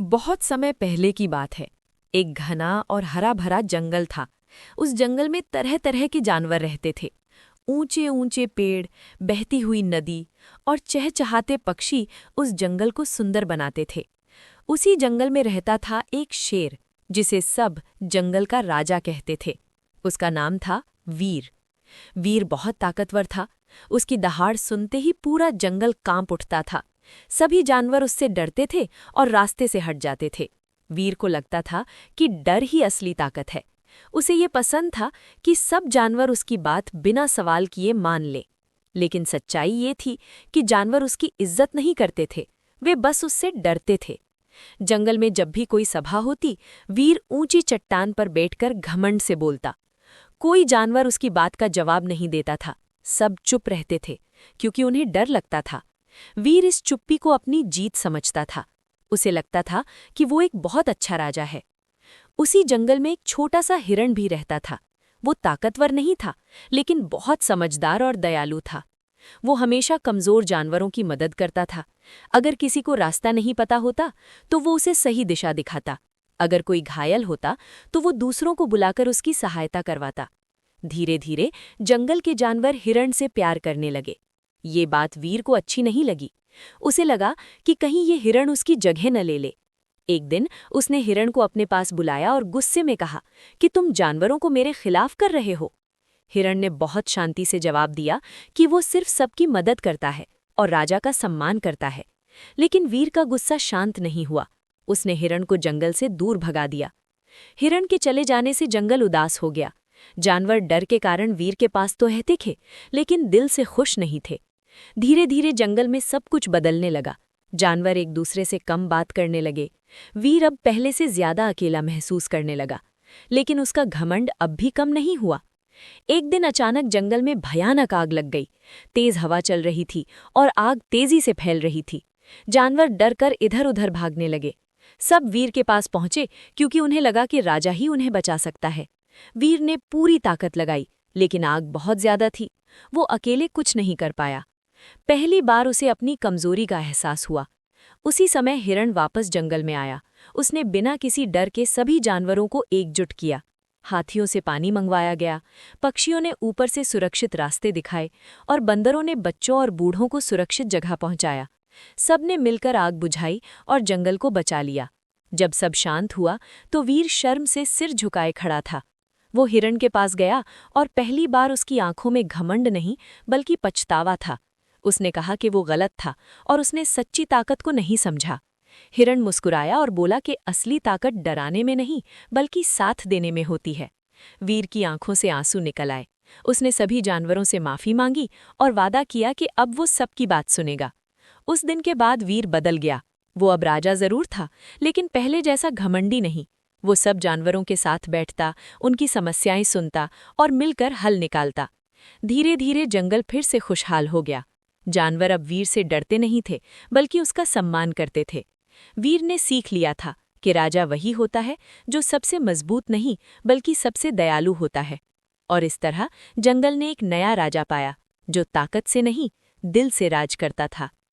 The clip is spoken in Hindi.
बहुत समय पहले की बात है। एक घना और हरा भरा जंगल था। उस जंगल में तरह तरह के जानवर रहते थे। ऊंचे ऊंचे पेड़, बहती हुई नदी और चहचहाते पक्षी उस जंगल को सुंदर बनाते थे। उसी जंगल में रहता था एक शेर, जिसे सब जंगल का राजा कहते थे। उसका नाम था वीर। वीर बहुत ताकतवर था। उसकी दहाड़ सुनते ही पूरा जंगल कांप उठता था। सभी जानवर उससे डरते थे और रास्ते से हट जाते थे। वीर को लगता था कि डर ही असली ताकत है। उसे ये पसंद था कि सब जानवर उसकी बात बिना सवाल किए मान लें। लेकिन सच्चाई ये थी कि जानवर उसकी इज्जत नहीं करते थे, वे बस उससे डरते थे। जंगल में जब भी कोई सभा होती, वीर ऊंची चट्टान पर बैठकर घमंड से बोलता। कोई जानवर उसकी बात का जवाब नहीं देता था। सब चुप रहते थे, क्योंकि उन्हें डर लगता था। वीर इस चुप्पी को अपनी जीत समझता था। उसे लगता था कि वो एक बहुत अच्छा राजा है। उसी जंगल में एक छोटा सा हिरण भी रहता था। वो ताकतवर नहीं था, लेकिन बहुत समझदार और दयालु था। वो हमेशा कमजोर जानवरों की मदद करता था। अगर किसी को रास्ता नहीं पता होता, तो वो उसे सही दिशा दिखाता। अगर कोई घायल होता, तो वो दूसरों को बुलाकर उसकी सहायता करवाता। धीरे धीरे जंगल के जानवर हिरण से प्यार करने लगे। ये बात वीर को अच्छी नहीं लगी। उसे लगा कि कहीं ये हिरण उसकी जगह न ले ले। एक दिन उसने हिरण को अपने पास बुलाया और गुस्से में कहा कि तुम जानवरों को मेरे खिलाफ कर रहे हो। हिरण ने बहुत शांति से जवाब दिया कि वो सिर्फ सबकी मदद करता है और राजा का सम्मान करता है। लेकिन वीर का गुस्सा शांत नहीं हुआ। उसने हिरण को जंगल से दूर भगा दिया। हिरण के चले जाने से जंगल उदास हो गया। जानवर डर के कारण वीर के पास तो रहते थे, लेकिन दिल से खुश नहीं थे। धीरे धीरे जंगल में सब कुछ बदलने लगा। जानवर एक दूसरे से कम बात करने लगे। वीर अब पहले से ज्यादा अकेला महसूस करने लगा, लेकिन उसका घमंड अब भी कम नहीं हुआ। एक दिन अचानक जंगल में भयानक आग लग गई। तेज हवा चल रही थी और आग तेजी से फैल रही थी। जानवर डर कर इधर उधर भागने लगे। सब वीर के पास पहुंचे, क्योंकि उन्हें लगा कि राजा ही उन्हें बचा सकता है। वीर ने पूरी ताकत लगाई, लेकिन आग बहुत ज्यादा थी। वो अकेले कुछ नहीं कर पाया। पहली बार उसे अपनी कमजोरी का एहसास हुआ। उसी समय हिरण वापस जंगल में आया। उसने बिना किसी डर के सभी जानवरों को एकजुट किया। हाथियों से पानी मंगवाया गया, पक्षियों ने ऊपर से सुरक्षित रास्ते दिखाए और बंदरों ने बच्चों और बूढ़ों को सुरक्षित जगह पहुंचाया। सबने मिलकर आग बुझाई और जंगल को बचा लिया। जब सब शांत हुआ, तो वीर शर्म से सिर झुकाए खड़ा था। वो हिरण के पास गया और पहली बार उसकी आंखों में घमंड नहीं, बल्कि पछतावा था। उसने कहा कि वो गलत था और उसने सच्ची ताकत को नहीं समझा। हिरण मुस्कुराया और बोला कि असली ताकत डराने में नहीं, बल्कि साथ देने में होती है। वीर की आंखों से आंसू निकल आए। उसने सभी जानवरों से माफी मांगी और वादा किया कि अब वो सबकी बात सुनेगा। उस दिन के बाद वीर बदल गया। वो अब राजा जरूर था, लेकिन पहले जैसा घमंडी नहीं। वो सब जानवरों के साथ बैठता, उनकी समस्याएं सुनता और मिलकर हल निकालता। धीरे धीरे जंगल फिर से खुशहाल हो गया। जानवर अब वीर से डरते नहीं थे, बल्कि उसका सम्मान करते थे। वीर ने सीख लिया था कि राजा वही होता है जो सबसे मजबूत नहीं, बल्कि सबसे दयालु होता है। और इस तरह जंगल ने एक नया राजा पाया, जो ताकत से नहीं, दिल से राज करता था।